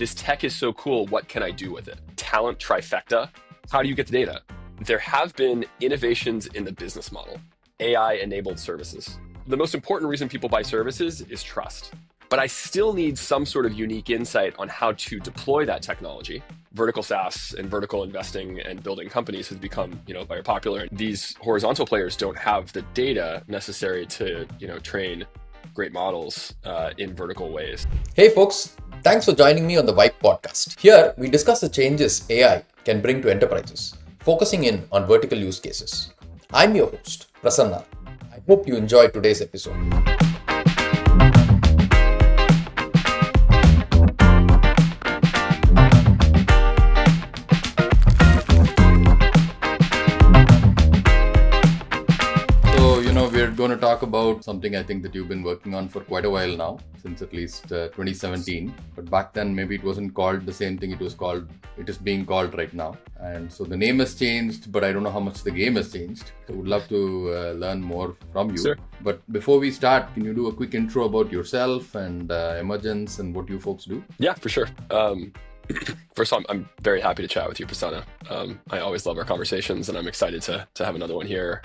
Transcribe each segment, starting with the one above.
this tech is so cool, what can I do with it? Talent trifecta. How do you get the data? There have been innovations in the business model, AI-enabled services. The most important reason people buy services is trust. But I still need some sort of unique insight on how to deploy that technology. Vertical SaaS and vertical investing and building companies has become, very popular. These horizontal players don't have the data necessary to, train great models in vertical ways. Hey folks, thanks for joining me on the Vibe podcast. Here we discuss the changes AI can bring to enterprises, focusing in on vertical use cases. I'm your host, Prasanna. I hope you enjoyed today's episode. We're going to talk about something I think that you've been working on for quite a while now, since at least 2017. But back then, maybe it wasn't called the same thing it is being called right now. And so the name has changed, but I don't know how much the game has changed. So would love to learn more from you. Sure. But before we start, can you do a quick intro about yourself and Emergence and what you folks do? Yeah, for sure. First of all, I'm very happy to chat with you, Prasanna. I always love our conversations, and I'm excited to have another one here.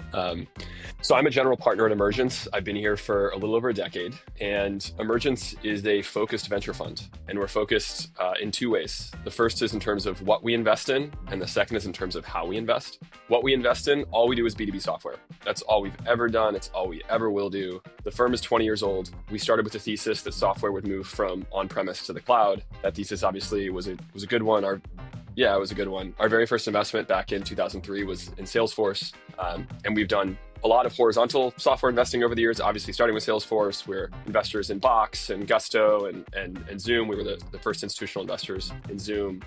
So I'm a general partner at Emergence. I've been here for a little over a decade, and Emergence is a focused venture fund, and we're focused in two ways. The first is in terms of what we invest in, and the second is in terms of how we invest. What we invest in, all we do is B2B software. That's all we've ever done. It's all we ever will do. The firm is 20 years old. We started with the thesis that software would move from on-premise to the cloud. That thesis obviously was a good one. It was a good one. Our very first investment back in 2003 was in Salesforce, and we've done a lot of horizontal software investing over the years, obviously starting with Salesforce. We're investors in Box and Gusto and Zoom. We were the first institutional investors in Zoom,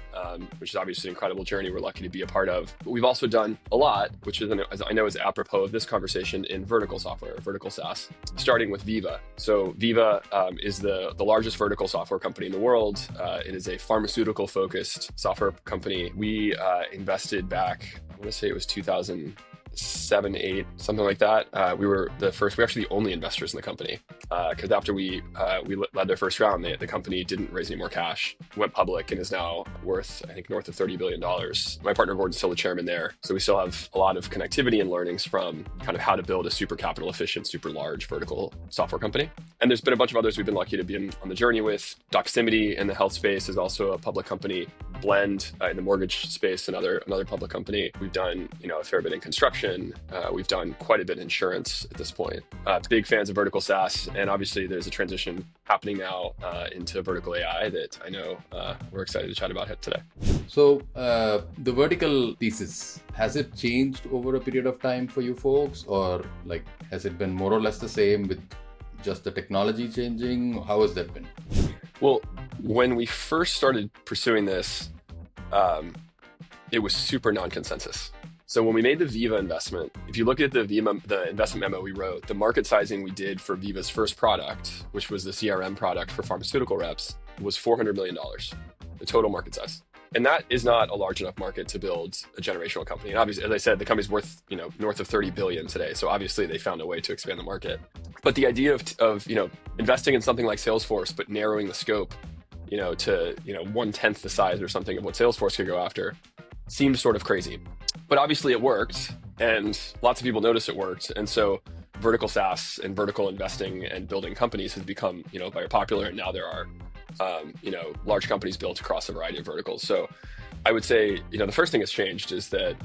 which is obviously an incredible journey we're lucky to be a part of. But we've also done a lot, which is, as I know is apropos of this conversation, in vertical software, vertical SaaS, starting with Veeva. So Veeva is the largest vertical software company in the world. It is a pharmaceutical-focused software company. We invested back, I want to say it was 2007, 8, something like that. We were actually the only investors in the company, because after we led their first round, the company didn't raise any more cash, went public, and is now worth, I think, north of $30 billion. My partner Gordon's still the chairman there, so we still have a lot of connectivity and learnings from kind of how to build a super capital efficient, super large vertical software company. And there's been a bunch of others we've been lucky to be on the journey with. Doximity in the health space is also a public company. Blend in the mortgage space, another public company. We've done a fair bit in construction. We've done quite a bit in insurance at this point. Big fans of vertical SaaS, and obviously there's a transition happening now into vertical AI that I know we're excited to chat about today. So the vertical thesis, has it changed over a period of time for you folks, or has it been more or less the same with just the technology changing? How has that been? Well, when we first started pursuing this, it was super non-consensus. So when we made the Veeva investment, if you look at the investment memo we wrote, the market sizing we did for Veeva's first product, which was the CRM product for pharmaceutical reps, was $400 million, the total market size. And that is not a large enough market to build a generational company. And obviously, as I said, the company's worth, north of 30 billion today. So obviously they found a way to expand the market. But the idea of investing in something like Salesforce, but narrowing the scope, to 1/10 the size or something of what Salesforce could go after, seemed sort of crazy. But obviously it worked, and lots of people noticed it worked. And so vertical SaaS and vertical investing and building companies has become, very popular. And now there are, large companies built across a variety of verticals. So I would say, the first thing that's changed is that,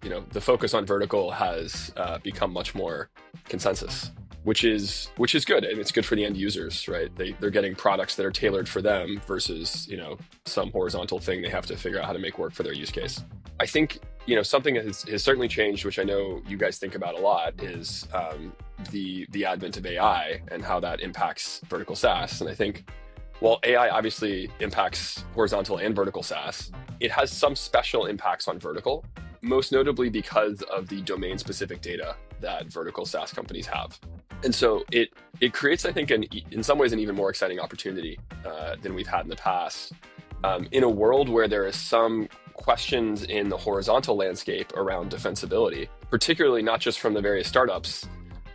the focus on vertical has become much more consensus, which is good. And it's good for the end users, right? They're getting products that are tailored for them versus, some horizontal thing they have to figure out how to make work for their use case. I think, something that has certainly changed, which I know you guys think about a lot, is the advent of AI and how that impacts vertical SaaS. And I think, while AI obviously impacts horizontal and vertical SaaS, it has some special impacts on vertical, most notably because of the domain-specific data that vertical SaaS companies have. And so it creates, I think, in some ways, an even more exciting opportunity than we've had in the past. In a world where there is some questions in the horizontal landscape around defensibility, particularly not just from the various startups,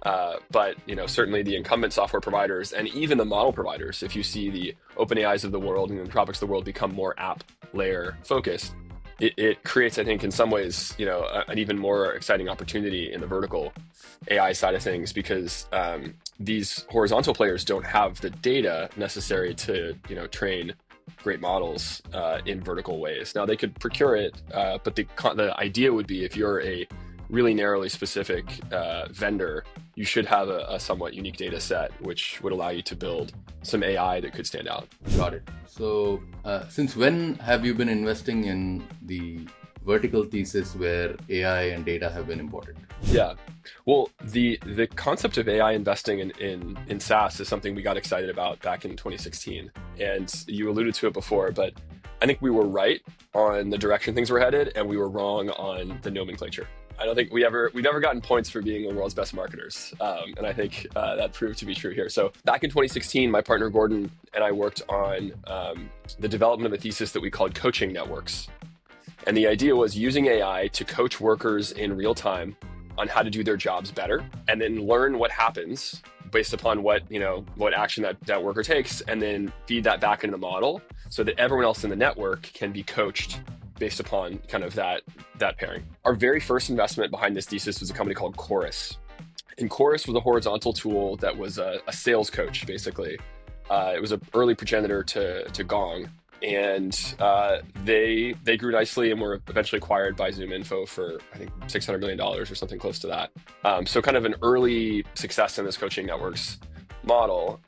But certainly the incumbent software providers and even the model providers, if you see the OpenAIs of the world and the Anthropics of the world become more app layer focused, it creates, I think, in some ways, an even more exciting opportunity in the vertical AI side of things, because these horizontal players don't have the data necessary to, train great models in vertical ways. Now they could procure it, but the idea would be, if you're a really narrowly specific vendor, you should have a somewhat unique data set, which would allow you to build some AI that could stand out. Got it. So since when have you been investing in the vertical thesis where AI and data have been important? Yeah. Well, the concept of AI investing in SaaS is something we got excited about back in 2016. And you alluded to it before, but I think we were right on the direction things were headed, and we were wrong on the nomenclature. I don't think we've ever gotten points for being the world's best marketers. And I think that proved to be true here. So back in 2016, my partner Gordon and I worked on the development of a thesis that we called coaching networks. And the idea was using AI to coach workers in real time on how to do their jobs better, and then learn what happens based upon what action that worker takes, and then feed that back into the model so that everyone else in the network can be coached based upon kind of that pairing. Our very first investment behind this thesis was a company called Chorus. And Chorus was a horizontal tool that was a sales coach, basically. It was an early progenitor to Gong. And they grew nicely and were eventually acquired by ZoomInfo for, I think, $600 million or something close to that. So kind of an early success in this coaching networks model.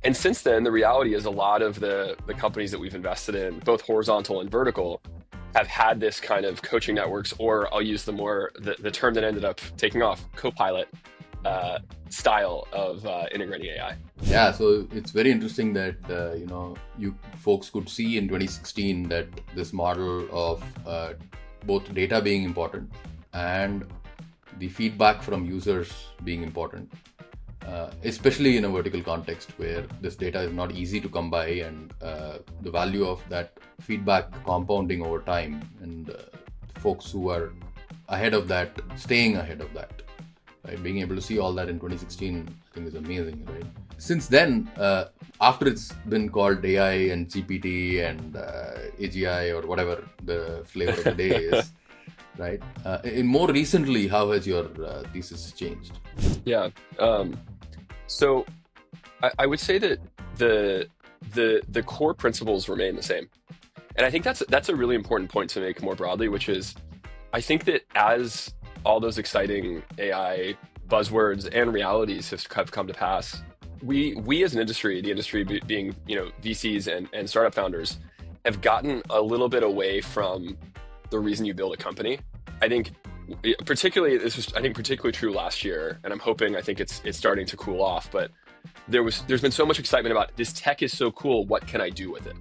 And since then, the reality is a lot of the companies that we've invested in, both horizontal and vertical, have had this kind of coaching networks, or I'll use the term that ended up taking off, co-pilot style of integrating AI. Yeah, so it's very interesting that you folks could see in 2016 that this model of both data being important and the feedback from users being important, especially in a vertical context where this data is not easy to come by, and the value of that feedback compounding over time, and folks who are ahead of that, staying ahead of that. Right? Being able to see all that in 2016, I think, is amazing, right? Since then, after it's been called AI and GPT and AGI or whatever the flavor of the day is, right? In more recently, how has your thesis changed? Yeah. So I would say that the core principles remain the same. And I think that's a really important point to make more broadly, which is, I think that as all those exciting AI buzzwords and realities have come to pass, we as an industry, the industry being VCs and startup founders, have gotten a little bit away from the reason you build a company. I think particularly true last year, and I think it's starting to cool off. But there's been so much excitement about this tech is so cool, what can I do with it?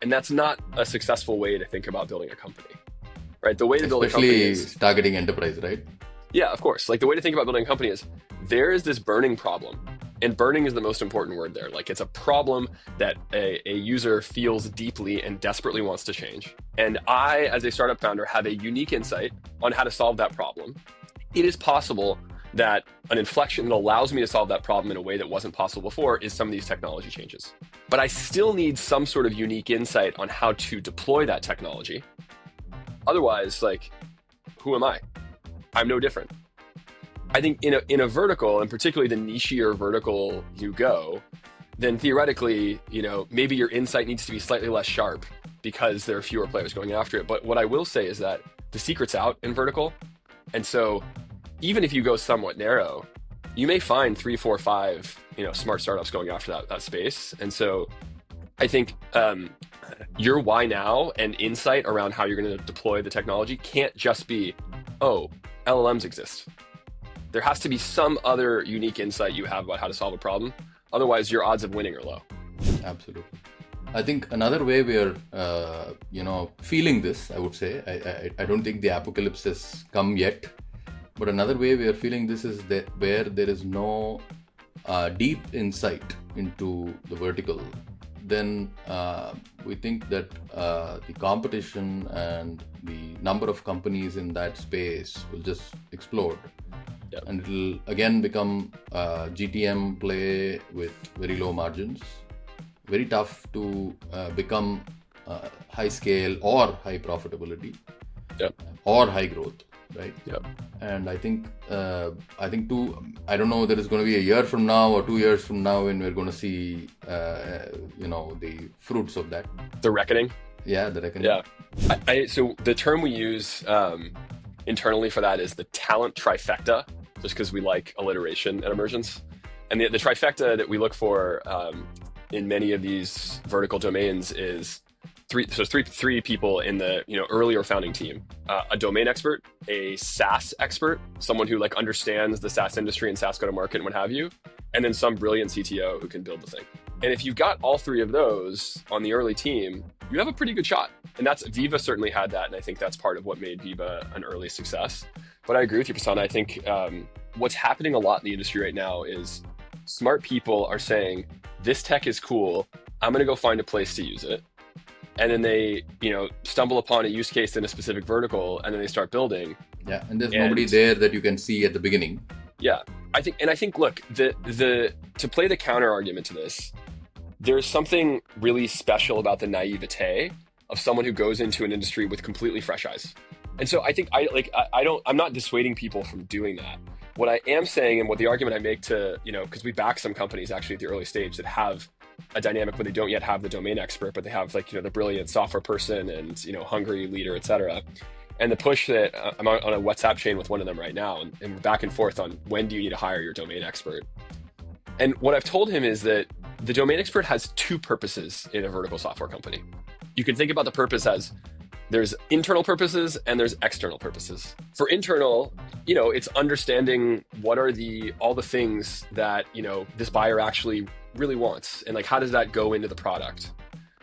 And that's not a successful way to think about building a company. Right? The way to build a company is targeting enterprise, right? Yeah, of course. Like, the way to think about building a company is, there is this burning problem, and burning is the most important word there. Like, it's a problem that a user feels deeply and desperately wants to change. And I, as a startup founder, have a unique insight on how to solve that problem. It is possible that an inflection that allows me to solve that problem in a way that wasn't possible before is some of these technology changes. But I still need some sort of unique insight on how to deploy that technology. Otherwise, like, who am I? I'm no different. I think in a vertical, and particularly the nichier vertical you go, then theoretically, maybe your insight needs to be slightly less sharp because there are fewer players going after it. But what I will say is that the secret's out in vertical. And so even if you go somewhat narrow, you may find 3, 4, 5, smart startups going after that space. And so I think your why now and insight around how you're going to deploy the technology can't just be, oh, LLMs exist. There has to be some other unique insight you have about how to solve a problem. Otherwise, your odds of winning are low. Absolutely. I think another way we are, feeling this, I would say, I don't think the apocalypse has come yet, but another way we are feeling this is that where there is no deep insight into the vertical, then we think that the competition and the number of companies in that space will just explode. Yep. and it'll again become a GTM play with very low margins. Very tough to become high scale or high profitability, Yep. or high growth, right? Yep. And I think I don't know, there is going to be a year from now or 2 years from now when we're going to see the fruits of that. The reckoning. Yeah, the reckoning. Yeah. So the term we use internally for that is the talent trifecta, just because we like alliteration at Emergence. And the trifecta that we look for in many of these vertical domains is three people in the earlier founding team: a domain expert, a SaaS expert, someone who like understands the SaaS industry and SaaS go-to-market and what have you, and then some brilliant CTO who can build the thing. And if you've got all three of those on the early team, you have a pretty good shot. And that's Viva certainly had that, and I think that's part of what made Viva an early success. But I agree with you, Prasanna. I think what's happening a lot in the industry right now is smart people are saying, this tech is cool, I'm going to go find a place to use it. And then they, stumble upon a use case in a specific vertical, and then they start building. Yeah, and there's nobody there that you can see at the beginning. Yeah, I think, look, to play the counter argument to this, there's something really special about the naivete of someone who goes into an industry with completely fresh eyes. And so I think I'm not dissuading people from doing that. What I am saying, and what the argument I make to, because we back some companies actually at the early stage that have a dynamic where they don't yet have the domain expert, but they have the brilliant software person and, hungry leader, et cetera. And the push that I'm on a WhatsApp chain with one of them right now, and we're back and forth on when do you need to hire your domain expert. And what I've told him is that the domain expert has two purposes in a vertical software company. You can think about the purpose as there's internal purposes and there's external purposes. For internal, it's understanding what are all the things that, this buyer actually really wants, and how does that go into the product?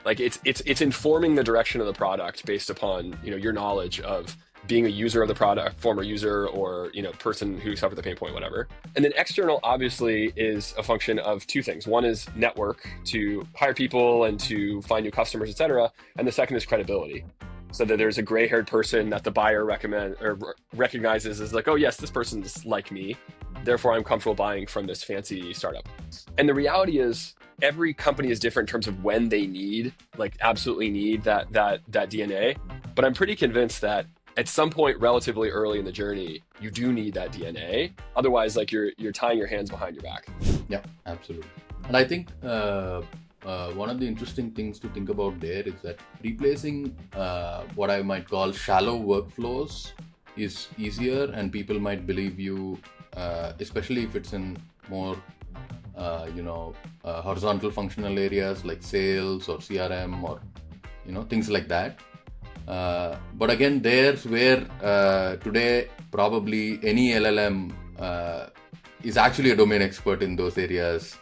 It's informing the direction of the product based upon, your knowledge of being a user of the product, former user, or, person who suffered the pain point, whatever. And then external obviously is a function of two things. One is network, to hire people and to find new customers, et cetera. And the second is credibility, so that there's a gray-haired person that the buyer recognizes as oh yes, this person's like me, therefore I'm comfortable buying from this fancy startup. And the reality is every company is different in terms of when they absolutely need that DNA. But I'm pretty convinced that at some point relatively early in the journey, you do need that DNA. Otherwise, you're tying your hands behind your back. Yeah, absolutely. And I think one of the interesting things to think about there is that replacing what I might call shallow workflows is easier, and people might believe you, especially if it's in more horizontal functional areas like sales or CRM or things like that. But again, there's where today probably any LLM is actually a domain expert in those areas,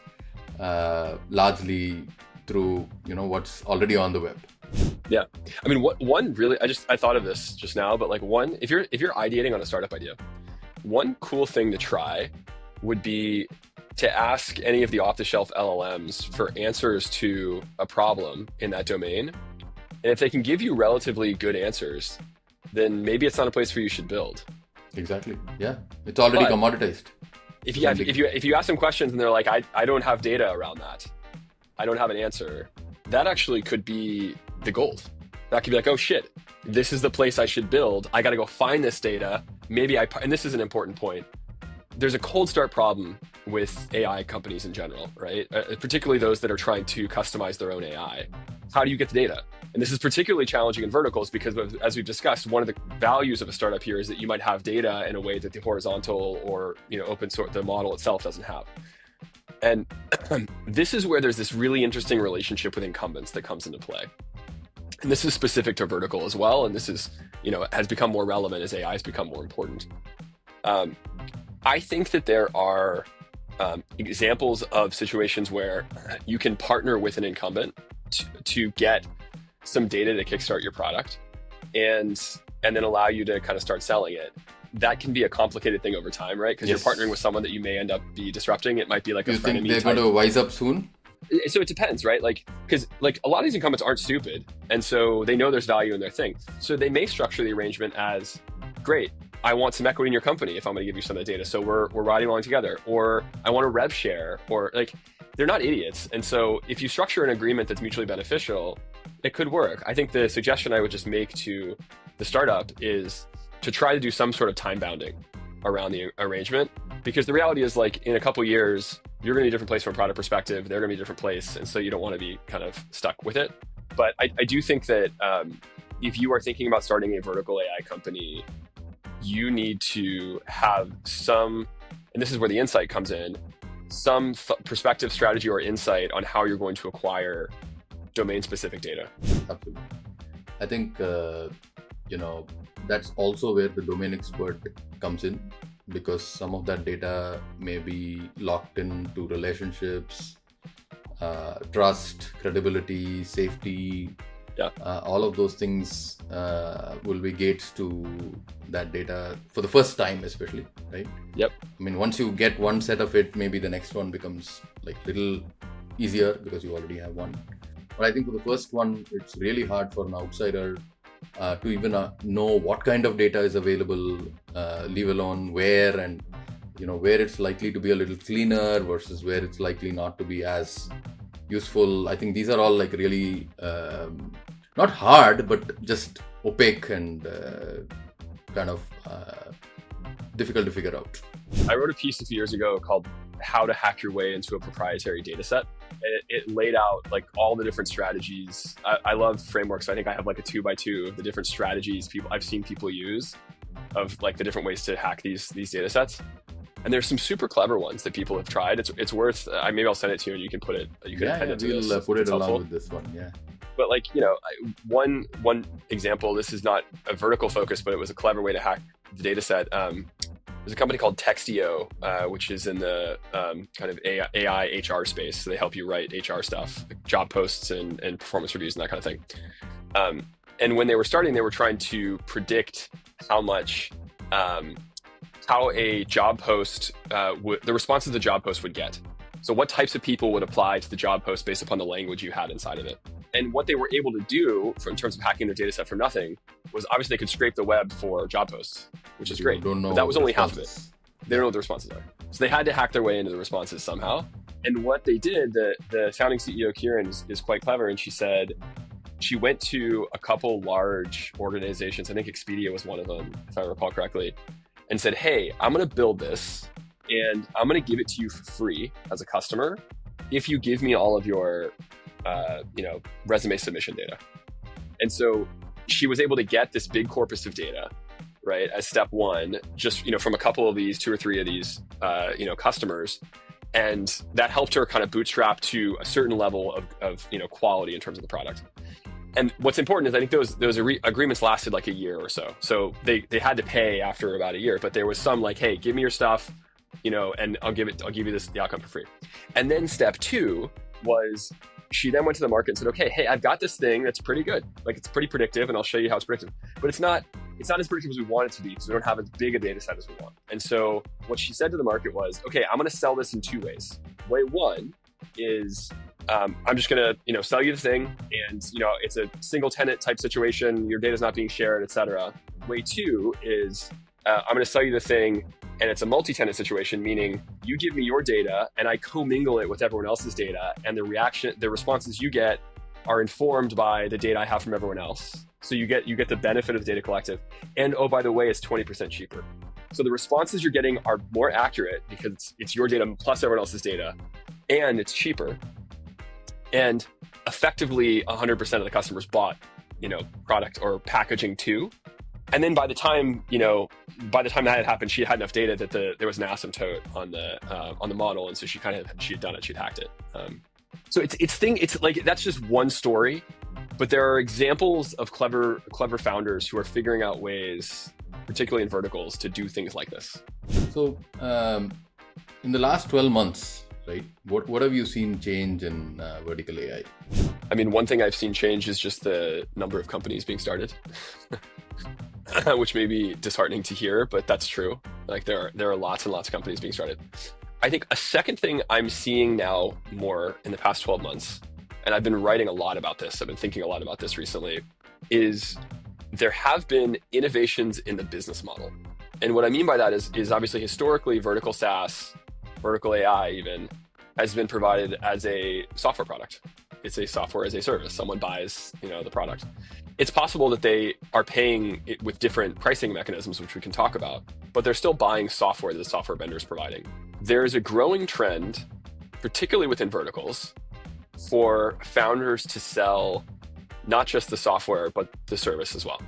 largely through what's already on the web. Yeah, I mean, one really, I thought of this just now, but if you're ideating on a startup idea, one cool thing to try would be to ask any of the off-the-shelf LLMs for answers to a problem in that domain. And if they can give you relatively good answers, then maybe it's not a place where you should build. Exactly. Yeah, it's already commoditized. If you ask them questions and they're like, I don't have data around that, I don't have an answer, that actually could be the gold. That could be oh shit, this is the place I should build. I got to go find this data. And this is an important point. There's a cold start problem with AI companies in general, right? Particularly those that are trying to customize their own AI. How do you get the data? And this is particularly challenging in verticals because, as we've discussed, one of the values of a startup here is that you might have data in a way that the horizontal or open source, the model itself doesn't have. And this is where there's this really interesting relationship with incumbents that comes into play. And this is specific to vertical as well. And this is, has become more relevant as AI has become more important. I think that there are examples of situations where you can partner with an incumbent to get some data to kickstart your product and then allow you to kind of start selling it. That can be a complicated thing over time, right? Because You're partnering with someone that you may end up be disrupting. It might be like a frenemy. You think they're going to wise up soon? So it depends, right? Because a lot of these incumbents aren't stupid, and so they know there's value in their thing. So they may structure the arrangement as, great, I want some equity in your company if I'm going to give you some of the data. So we're riding along together. Or I want a rev share. Or like, they're not idiots. And so if you structure an agreement that's mutually beneficial, it could work. I think the suggestion I would just make to the startup is to try to do some sort of time bounding around the arrangement. Because the reality is, like, in a couple of years, you're going to be a different place from a product perspective. They're going to be a different place. And so you don't want to be kind of stuck with it. But I do think that if you are thinking about starting a vertical AI company, you need to have some, and this is where the insight comes in, some perspective, strategy, or insight on how you're going to acquire domain-specific data. Absolutely. I think, that's also where the domain expert comes in, because some of that data may be locked into relationships, trust, credibility, safety. Yeah. All of those things will be gates to that data for the first time, especially, right? Yep. I mean, once you get one set of it, maybe the next one becomes like little easier because you already have one. But I think for the first one, it's really hard for an outsider to even know what kind of data is available, leave alone where, and where it's likely to be a little cleaner versus where it's likely not to be as useful. I think these are all like really not hard, but just opaque and kind of difficult to figure out. I wrote a piece a few years ago called "How to Hack Your Way into a Proprietary Data Set." It laid out like all the different strategies. I love frameworks. So I think I have like a 2x2 of the different strategies I've seen people use of like the different ways to hack these data sets. And there's some super clever ones that people have tried. It's worth. Maybe I'll send it to you and you can put it. You can append it to this. We'll put it along helpful with this one. Yeah. But like, one example. This is not a vertical focus, but it was a clever way to hack the data set. There's a company called Textio, which is in the kind of AI HR space. So they help you write HR stuff, like job posts and performance reviews and that kind of thing. And when they were starting, they were trying to predict how much, how a job post, the responses the job post would get. So what types of people would apply to the job post based upon the language you had inside of it. And what they were able to do in terms of hacking their data set from nothing was obviously they could scrape the web for job posts, which is great. But that was only half of it. They don't know what the responses are. So they had to hack their way into the responses somehow. And what they did, the founding CEO, Kieran, is quite clever. And she said she went to a couple large organizations. I think Expedia was one of them, if I recall correctly, and said, hey, I'm going to build this and I'm going to give it to you for free as a customer if you give me all of your resume submission data. And so she was able to get this big corpus of data, right, as step one, just, from a couple of these, 2 or 3 of these, customers. And that helped her kind of bootstrap to a certain level of quality in terms of the product. And what's important is I think those agreements lasted like a year or so. So they had to pay after about a year, but there was some like, hey, give me your stuff, and I'll give you the outcome for free. And then step 2 was she then went to the market and said, okay, hey, I've got this thing that's pretty good. Like it's pretty predictive and I'll show you how it's predictive, but it's not as predictive as we want it to be because we don't have as big a data set as we want. And so what she said to the market was, okay, I'm going to sell this in 2 ways. Way one is I'm just going to, sell you the thing and, it's a single tenant type situation. Your data's not being shared, et cetera. Way 2 is I'm going to sell you the thing and it's a multi-tenant situation, meaning you give me your data and I commingle it with everyone else's data, and the responses you get are informed by the data I have from everyone else. So you get the benefit of the data collective. And oh, by the way, it's 20% cheaper. So the responses you're getting are more accurate because it's your data plus everyone else's data, and it's cheaper. And effectively 100% of the customers bought, product or packaging too. And then by the time that had happened, she had enough data that there was an asymptote on the model, and so she had done it, she'd hacked it. So it's like that's just one story, but there are examples of clever founders who are figuring out ways, particularly in verticals, to do things like this. So in the last 12 months, right, what have you seen change in vertical AI? I mean, one thing I've seen change is just the number of companies being started. Which may be disheartening to hear, but that's true. Like there are lots and lots of companies being started. I think a second thing I'm seeing now more in the past 12 months, and I've been writing a lot about this, I've been thinking a lot about this recently, is there have been innovations in the business model. And what I mean by that is obviously historically vertical SaaS, vertical AI even, has been provided as a software product. It's a software as a service. Someone buys, the product. It's possible that they are paying it with different pricing mechanisms, which we can talk about, but they're still buying software that the software vendor is providing. There is a growing trend, particularly within verticals, for founders to sell not just the software, but the service as well.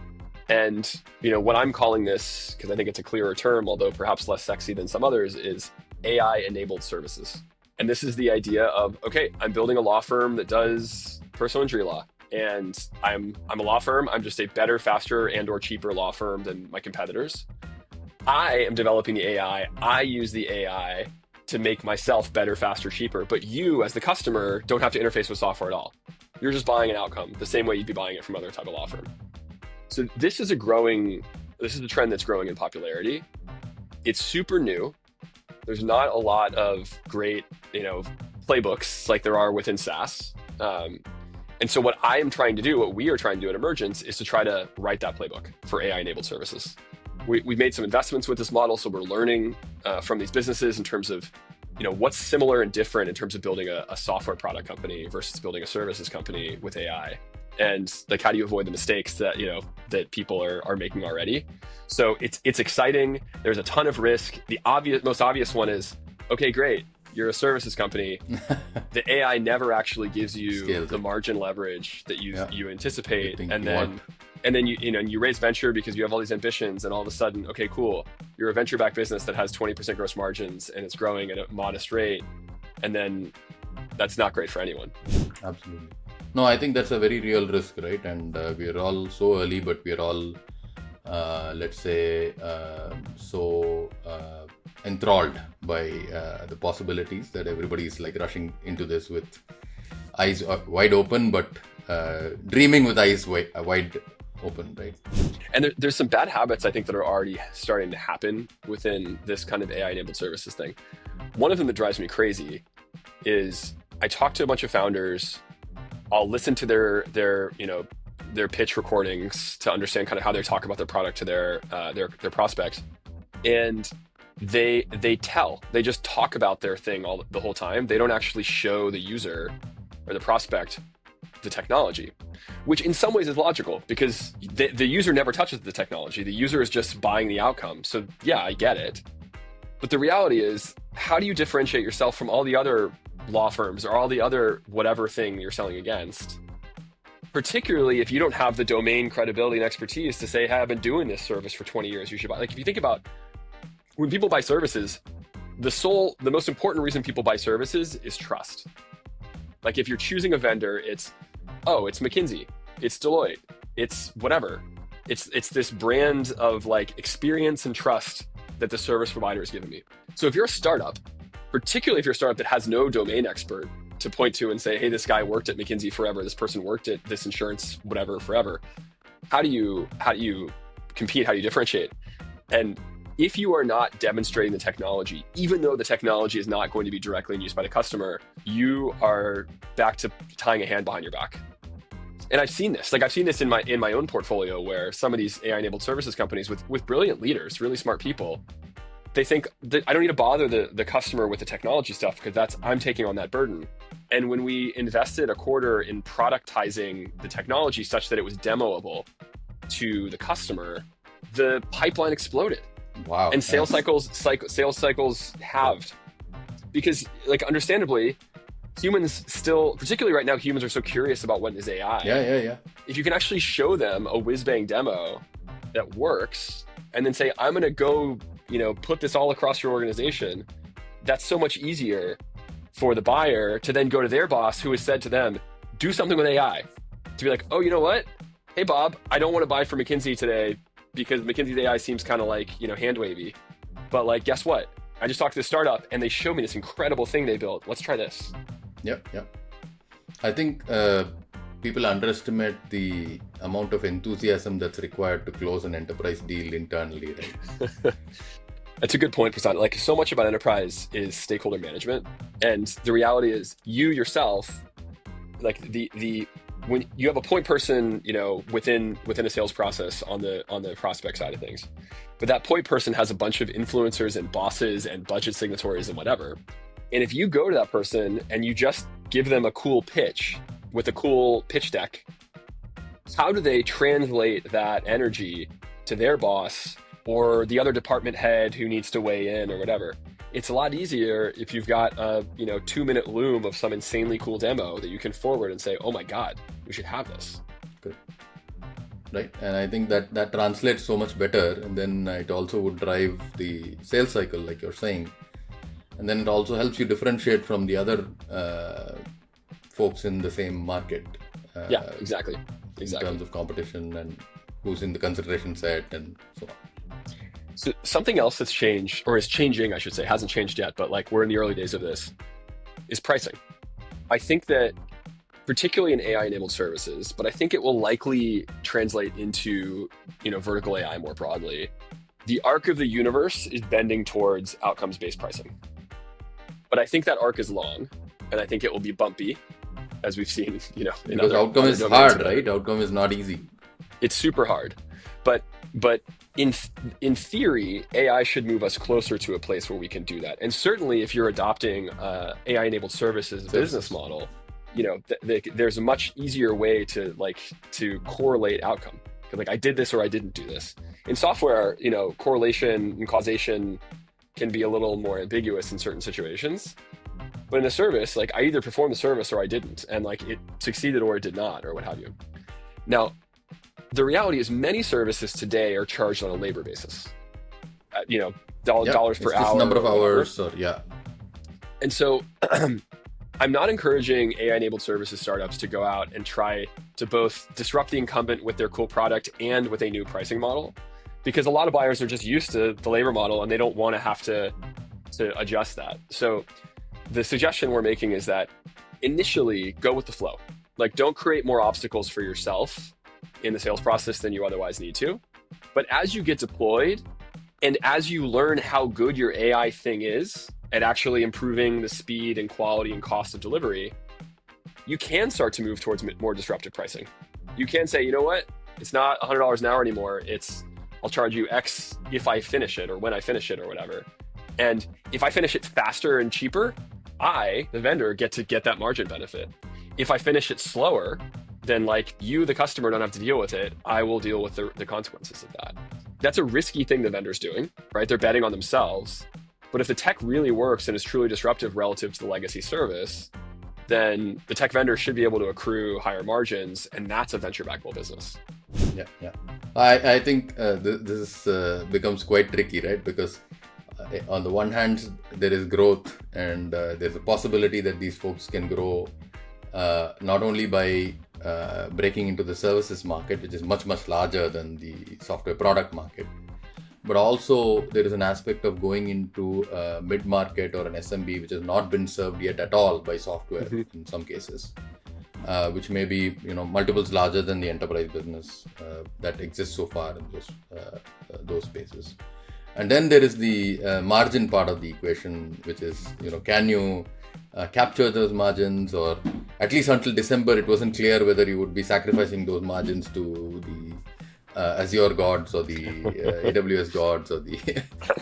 And what I'm calling this, because I think it's a clearer term, although perhaps less sexy than some others, is AI-enabled services. And this is the idea of, okay, I'm building a law firm that does personal injury law. And I'm a law firm. I'm just a better, faster, and/or cheaper law firm than my competitors. I am developing the AI. I use the AI to make myself better, faster, cheaper. But you, as the customer, don't have to interface with software at all. You're just buying an outcome the same way you'd be buying it from other type of law firm. So this is a trend that's growing in popularity. It's super new. There's not a lot of great, playbooks like there are within SaaS. And so what we are trying to do at Emergence is to try to write that playbook for AI-enabled services. We've made some investments with this model, so we're learning from these businesses in terms of, what's similar and different in terms of building a software product company versus building a services company with AI. And like, how do you avoid the mistakes that, that people are making already? So it's exciting. There's a ton of risk. The most obvious one is, okay, great. You're a services company. The AI never actually gives you the margin leverage that you anticipate. And then you raise venture because you have all these ambitions, and all of a sudden, okay, cool. You're a venture-backed business that has 20% gross margins and it's growing at a modest rate. And then that's not great for anyone. Absolutely. No, I think that's a very real risk, right? And we're all so early, but we're all, so enthralled by the possibilities that everybody is like rushing into this with eyes wide open, but dreaming with eyes wide open, right? And there's some bad habits, I think, that are already starting to happen within this kind of AI-enabled services thing. One of them that drives me crazy is I talk to a bunch of founders. I'll listen to their pitch recordings to understand kind of how they talk about their product to their prospects, and they just talk about their thing the whole time. They don't actually show the user or the prospect the technology, which in some ways is logical because the user never touches the technology. The user is just buying the outcome. So yeah, I get it. But the reality is, how do you differentiate yourself from all the other law firms or all the other whatever thing you're selling against? Particularly if you don't have the domain credibility and expertise to say, hey, I've been doing this service for 20 years, you should buy. Like, if you think about when people buy services, the most important reason people buy services is trust. Like, if you're choosing a vendor, it's McKinsey, it's Deloitte, it's whatever. It's this brand of like experience and trust that the service provider has given me. So if you're a startup, particularly if you're a startup that has no domain expert to point to and say, hey, this guy worked at McKinsey forever, this person worked at this insurance, whatever, forever. How do you compete? How do you differentiate? And if you are not demonstrating the technology, even though the technology is not going to be directly in use by the customer, you are back to tying a hand behind your back. And I've seen this. Like, I've seen this in my own portfolio, where some of these AI-enabled services companies with brilliant leaders, really smart people, they think that I don't need to bother the customer with the technology stuff because I'm taking on that burden. And when we invested a quarter in productizing the technology such that it was demoable to the customer, the pipeline exploded. Wow. And sales cycles halved, because, like, understandably, humans still, particularly right now, humans are so curious about what is AI. Yeah. If you can actually show them a whiz-bang demo that works and then say, I'm going to go, put this all across your organization, that's so much easier for the buyer to then go to their boss who has said to them, do something with AI. To be like, oh, you know what? Hey, Bob, I don't want to buy from McKinsey today because McKinsey's AI seems kind of like, hand wavy. But like, guess what? I just talked to this startup and they showed me this incredible thing they built. Let's try this. Yep. I think people underestimate the amount of enthusiasm that's required to close an enterprise deal internally, right? That's a good point, Prasad. Like, so much about enterprise is stakeholder management. And the reality is, you yourself, like, when you have a point person, within a sales process on the prospect side of things, but that point person has a bunch of influencers and bosses and budget signatories and whatever. And if you go to that person and you just give them a cool pitch with a cool pitch deck, how do they translate that energy to their boss or the other department head who needs to weigh in or whatever? It's a lot easier if you've got a 2-minute loom of some insanely cool demo that you can forward and say, oh my God, we should have this. Good. Right. And I think that translates so much better. And then it also would drive the sales cycle, like you're saying. And then it also helps you differentiate from the other folks in the same market. Yeah, exactly. In terms of competition and who's in the consideration set and so on. So something else that's changed, or is changing, I should say, hasn't changed yet, but like we're in the early days of this, is pricing. I think that particularly in AI-enabled services, but I think it will likely translate into, vertical AI more broadly. The arc of the universe is bending towards outcomes-based pricing. But I think that arc is long, and I think it will be bumpy, as we've seen, because outcome is hard, right? Outcome is not easy. It's super hard, but in theory, AI should move us closer to a place where we can do that. And certainly, if you're adopting AI-enabled services business model, there's a much easier way to correlate outcome. Like I did this or I didn't do this. In software, correlation and causation can be a little more ambiguous in certain situations. But in a service, like I either performed the service or I didn't, and like it succeeded or it did not, or what have you. Now, the reality is many services today are charged on a labor basis. Dollars per hour. Number of hours, or yeah. And so I'm not encouraging AI-enabled services startups to go out and try to both disrupt the incumbent with their cool product and with a new pricing model, because a lot of buyers are just used to the labor model and they don't want to have to adjust that. So the suggestion we're making is that initially go with the flow. Like don't create more obstacles for yourself in the sales process than you otherwise need to. But as you get deployed and as you learn how good your AI thing is at actually improving the speed and quality and cost of delivery, you can start to move towards more disruptive pricing. You can say, you know what? It's not $100 an hour anymore. It's I'll charge you X if I finish it or when I finish it or whatever. And if I finish it faster and cheaper, I, the vendor, get that margin benefit. If I finish it slower, then like you, the customer, don't have to deal with it. I will deal with the consequences of that. That's a risky thing the vendor's doing, right? They're betting on themselves. But if the tech really works and is truly disruptive relative to the legacy service, then the tech vendor should be able to accrue higher margins, and that's a venture-backable business. Yeah. I think this becomes quite tricky, right? Because on the one hand, there is growth, and there's a possibility that these folks can grow not only by breaking into the services market, which is much, much larger than the software product market, but also there is an aspect of going into a mid-market or an SMB, which has not been served yet at all by software in some cases, which may be multiples larger than the enterprise business that exists so far in those spaces. And then there is the margin part of the equation, which is can you capture those margins, or at least until December it wasn't clear whether you would be sacrificing those margins to the Azure gods or the AWS gods or the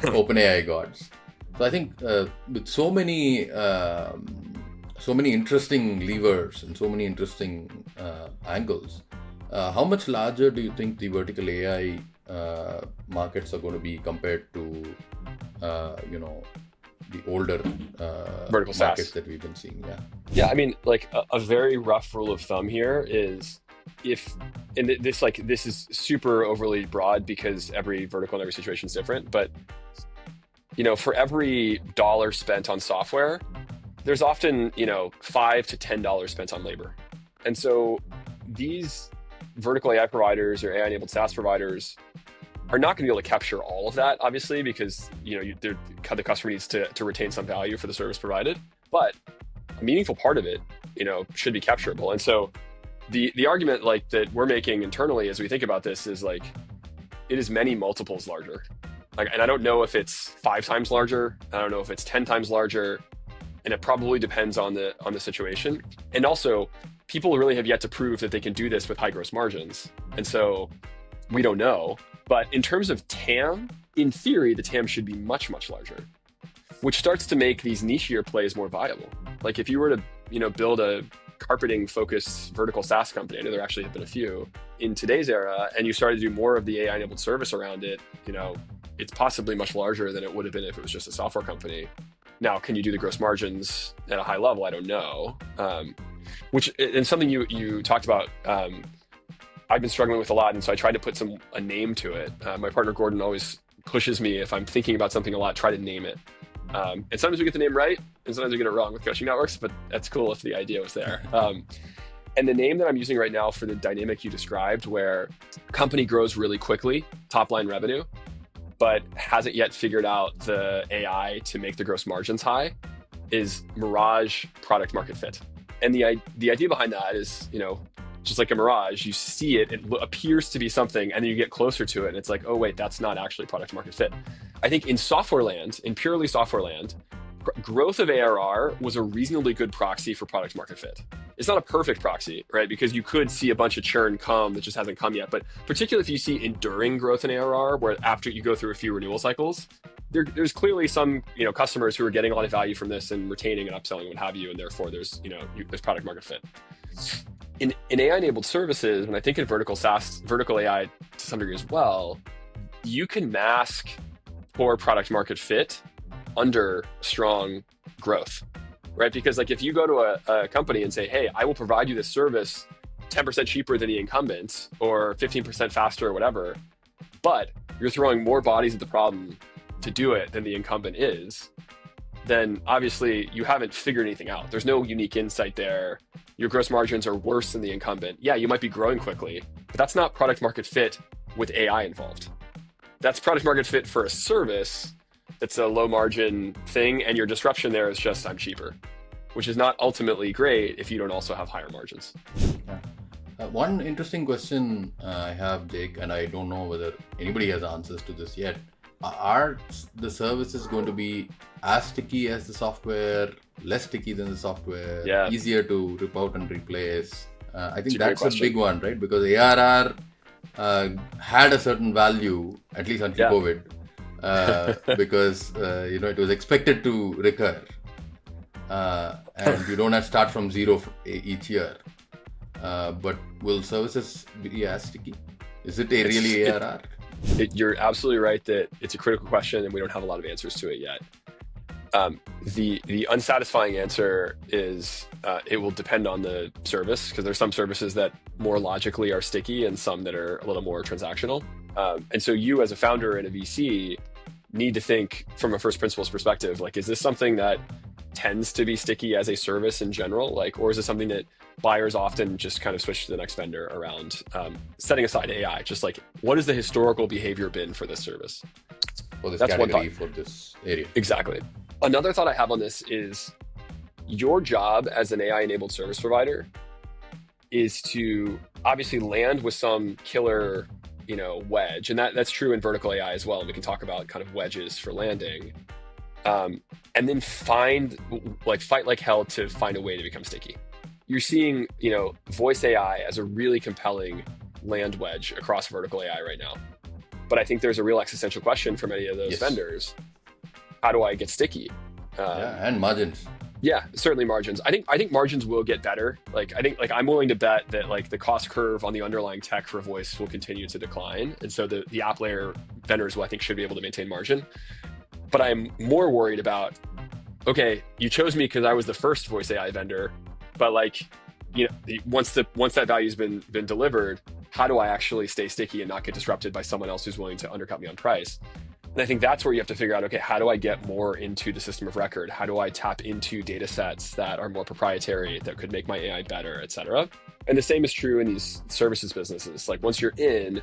OpenAI gods. So I think with so many interesting levers and so many interesting angles, how much larger do you think the vertical AI markets are going to be compared to the older vertical markets SaaS that we've been seeing? Yeah, I mean, like a very rough rule of thumb here is this is super overly broad because every vertical and every situation is different, but for every dollar spent on software, there's often $5 to $10 spent on labor. And so these vertical AI providers or AI-enabled SaaS providers are not going to be able to capture all of that, obviously, because the customer needs to retain some value for the service provided. But a meaningful part of it, should be capturable. And so the argument that we're making internally as we think about this is it is many multiples larger. And I don't know if it's 5 times larger. I don't know if it's 10 times larger, and it probably depends on the situation. And also, people really have yet to prove that they can do this with high gross margins. And so we don't know. But in terms of TAM, in theory, the TAM should be much, much larger, which starts to make these nichier plays more viable. Like if you were to, build a carpeting focused vertical SaaS company, I know there actually have been a few in today's era, and you started to do more of the AI enabled service around it, it's possibly much larger than it would have been if it was just a software company. Now, can you do the gross margins at a high level? I don't know. Which, and something you talked about, I've been struggling with a lot, and so I tried to put a name to it. My partner Gordon always pushes me, if I'm thinking about something a lot, try to name it. And sometimes we get the name right, and sometimes we get it wrong with coaching networks, but that's cool if the idea was there. And the name that I'm using right now for the dynamic you described, where a company grows really quickly, top line revenue, but hasn't yet figured out the AI to make the gross margins high, is Mirage product market fit. And the idea behind that is, just like a mirage, you see it appears to be something, and then you get closer to it, and it's like, oh wait, that's not actually product market fit. I think in software land, in purely software land, growth of ARR was a reasonably good proxy for product market fit. It's not a perfect proxy, right? Because you could see a bunch of churn come that just hasn't come yet. But particularly if you see enduring growth in ARR, where after you go through a few renewal cycles, there's clearly some customers who are getting a lot of value from this and retaining and upselling and what have you, and therefore there's there's product market fit. In AI-enabled services, when I think in vertical SaaS, vertical AI to some degree as well, you can mask poor product market fit under strong growth, right? Because like if you go to a company and say, hey, I will provide you this service 10% cheaper than the incumbents or 15% faster or whatever, but you're throwing more bodies at the problem to do it than the incumbent is, then obviously you haven't figured anything out. There's no unique insight there. Your gross margins are worse than the incumbent. Yeah, you might be growing quickly, but that's not product market fit with AI involved. That's product market fit for a service that's a low margin thing, and your disruption there is just I'm cheaper, which is not ultimately great if you don't also have higher margins. Yeah. One interesting question I have, Jake, and I don't know whether anybody has answers to this yet. Are the services going to be as sticky as the software, less sticky than the software, easier to rip out and replace? I think that's a big one, right? Because ARR had a certain value, at least until COVID, because it was expected to recur, and you don't have to start from zero each year. But will services be as sticky? Is it a really ARR? You're absolutely right that it's a critical question, and we don't have a lot of answers to it yet. The unsatisfying answer is it will depend on the service, because there's some services that more logically are sticky and some that are a little more transactional. And so you as a founder and a VC need to think from a first principles perspective, like, is this something that tends to be sticky as a service in general? Like, or is it something that buyers often just kind of switch to the next vendor around, setting aside AI, just like, what has the historical behavior been for this service? For this category, for this area. Exactly. Another thought I have on this is your job as an AI-enabled service provider is to obviously land with some killer, wedge. And that's true in vertical AI as well. And we can talk about kind of wedges for landing. And then fight like hell to find a way to become sticky. You're seeing, voice AI as a really compelling land wedge across vertical AI right now. But I think there's a real existential question for many of those vendors. How do I get sticky? And margins. Yeah, certainly margins. I think margins will get better. I'm willing to bet that like the cost curve on the underlying tech for voice will continue to decline. And so the app layer vendors will, I think, should be able to maintain margin. But I'm more worried about, okay, you chose me because I was the first voice AI vendor, but once that value's been delivered, how do I actually stay sticky and not get disrupted by someone else who's willing to undercut me on price? And I think that's where you have to figure out, okay, how do I get more into the system of record? How do I tap into data sets that are more proprietary, that could make my AI better, et cetera? And the same is true in these services businesses. Like once you're in,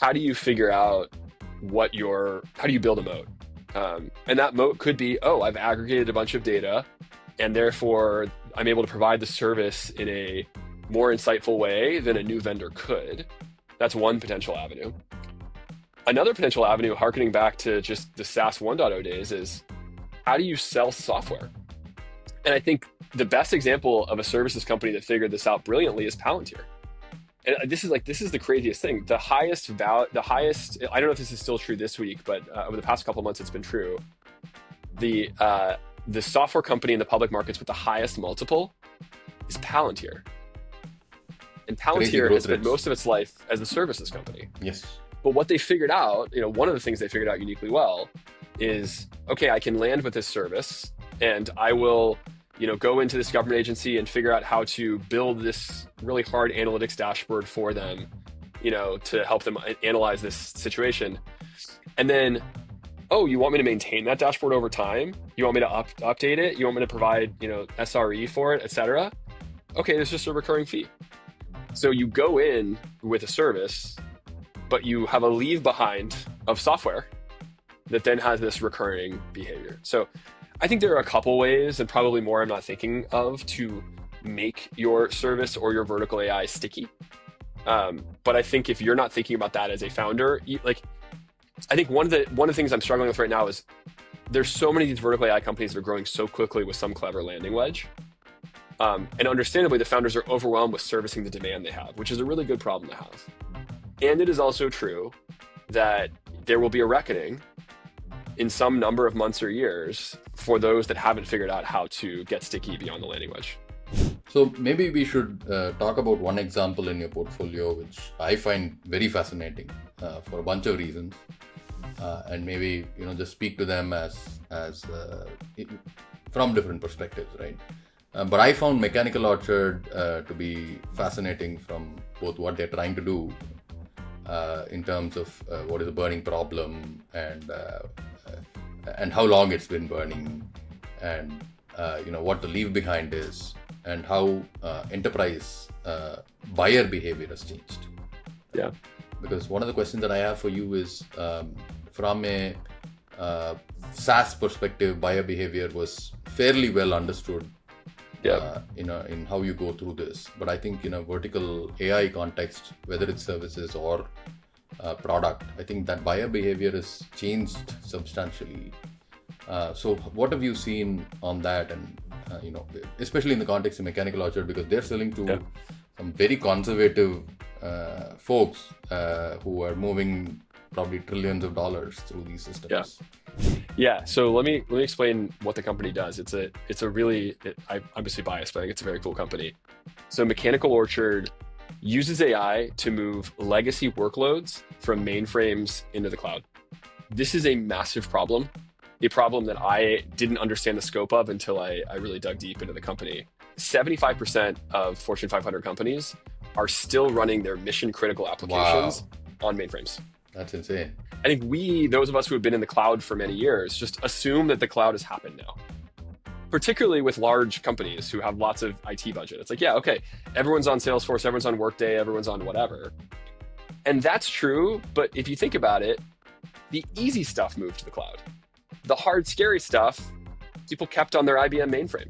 how do you figure out how do you build a moat? And that moat could be, I've aggregated a bunch of data, and therefore I'm able to provide the service in a more insightful way than a new vendor could. That's one potential avenue. Another potential avenue, harkening back to just the SaaS 1.0 days, is how do you sell software? And I think the best example of a services company that figured this out brilliantly is Palantir. And this is the craziest thing. The highest, I don't know if this is still true this week, but over the past couple of months, it's been true. The software company in the public markets with the highest multiple is Palantir. And Palantir has spent most of its life as a services company. Yes. But what they figured out, one of the things they figured out uniquely well is, okay, I can land with this service and I will, go into this government agency and figure out how to build this really hard analytics dashboard for them, to help them analyze this situation. And then, oh, you want me to maintain that dashboard over time? You want me to update it? You want me to provide, SRE for it, et cetera? Okay, there's just a recurring fee. So you go in with a service, but you have a leave behind of software that then has this recurring behavior. So I think there are a couple ways, and probably more I'm not thinking of, to make your service or your vertical AI sticky. But I think if you're not thinking about that as a founder, I think one of the things I'm struggling with right now is there's so many of these vertical AI companies that are growing so quickly with some clever landing wedge. And understandably, the founders are overwhelmed with servicing the demand they have, which is a really good problem to have. And it is also true that there will be a reckoning in some number of months or years for those that haven't figured out how to get sticky beyond the landing wedge. So maybe we should talk about one example in your portfolio, which I find very fascinating for a bunch of reasons, and maybe just speak to them as from different perspectives, right? But I found Mechanical Orchard to be fascinating from both what they're trying to do in terms of what is a burning problem and how long it's been burning, and what the leave behind is, and how enterprise buyer behavior has changed. Yeah. Because one of the questions that I have for you is from a SaaS perspective, buyer behavior was fairly well understood. Yeah. In how you go through this. But I think in a vertical AI context, whether it's services or product, I think that buyer behavior has changed substantially. So what have you seen on that? And, especially in the context of Mechanical Orchard, because they're selling to some very conservative folks who are moving probably trillions of dollars through these systems. Yeah. So let me explain what the company does. I'm obviously biased, but I think it's a very cool company. So Mechanical Orchard uses AI to move legacy workloads from mainframes into the cloud. This is a massive problem, a problem that I didn't understand the scope of until I really dug deep into the company. 75% of Fortune 500 companies are still running their mission critical applications on mainframes. That's insane. I think those of us who have been in the cloud for many years, just assume that the cloud has happened now. Particularly with large companies who have lots of IT budget. It's like, yeah, okay, everyone's on Salesforce, everyone's on Workday, everyone's on whatever. And that's true, but if you think about it, the easy stuff moved to the cloud. The hard, scary stuff, people kept on their IBM mainframe.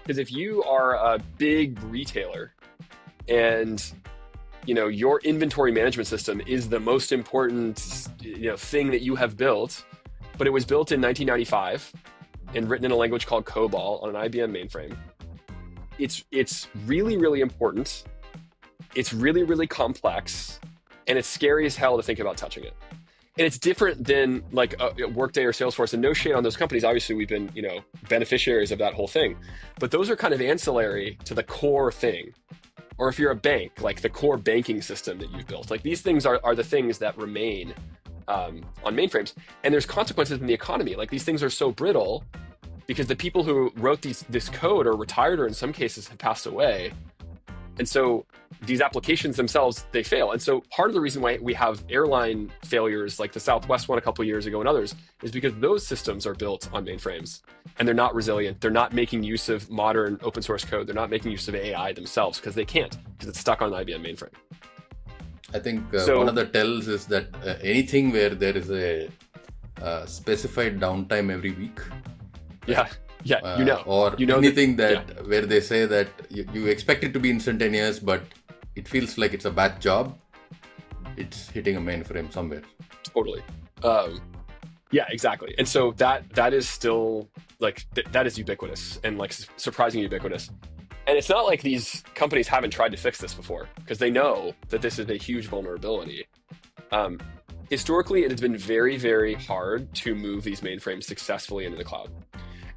Because if you are a big retailer and your inventory management system is the most important thing that you have built, but it was built in 1995 and written in a language called COBOL on an IBM mainframe. It's really, really important. It's really, really complex, and it's scary as hell to think about touching it. And it's different than like Workday or Salesforce, and no shade on those companies. Obviously, we've been beneficiaries of that whole thing, but those are kind of ancillary to the core thing. Or if you're a bank, like the core banking system that you've built, like these things are the things that remain on mainframes. And there's consequences in the economy. Like these things are so brittle because the people who wrote this code are retired, or in some cases have passed away. And so these applications themselves, they fail. And so part of the reason why we have airline failures like the Southwest one a couple of years ago and others is because those systems are built on mainframes and they're not resilient. They're not making use of modern open source code. They're not making use of AI themselves because they can't, because it's stuck on an IBM mainframe. I think one of the tells is that anything where there is a specified downtime every week. Or anything where they say that you expect it to be instantaneous, but it feels like it's a batch job. It's hitting a mainframe somewhere. Totally. Yeah, exactly. And so that is still that is ubiquitous and like surprisingly ubiquitous. And it's not like these companies haven't tried to fix this before, because they know that this is a huge vulnerability. Historically, it has been very, very hard to move these mainframes successfully into the cloud.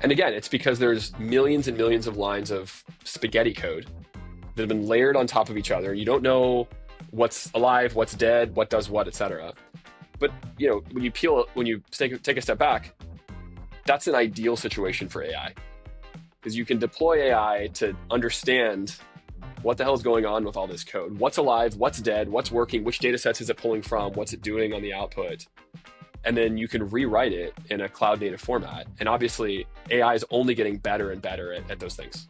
And again, it's because there's millions and millions of lines of spaghetti code that have been layered on top of each other. You don't know what's alive, what's dead, what does what, etc. But when you take a step back, that's an ideal situation for AI, because you can deploy AI to understand what the hell is going on with all this code. What's alive, what's dead, what's working, which data sets is it pulling from, what's it doing on the output. And then you can rewrite it in a cloud native format. And obviously, AI is only getting better and better at those things.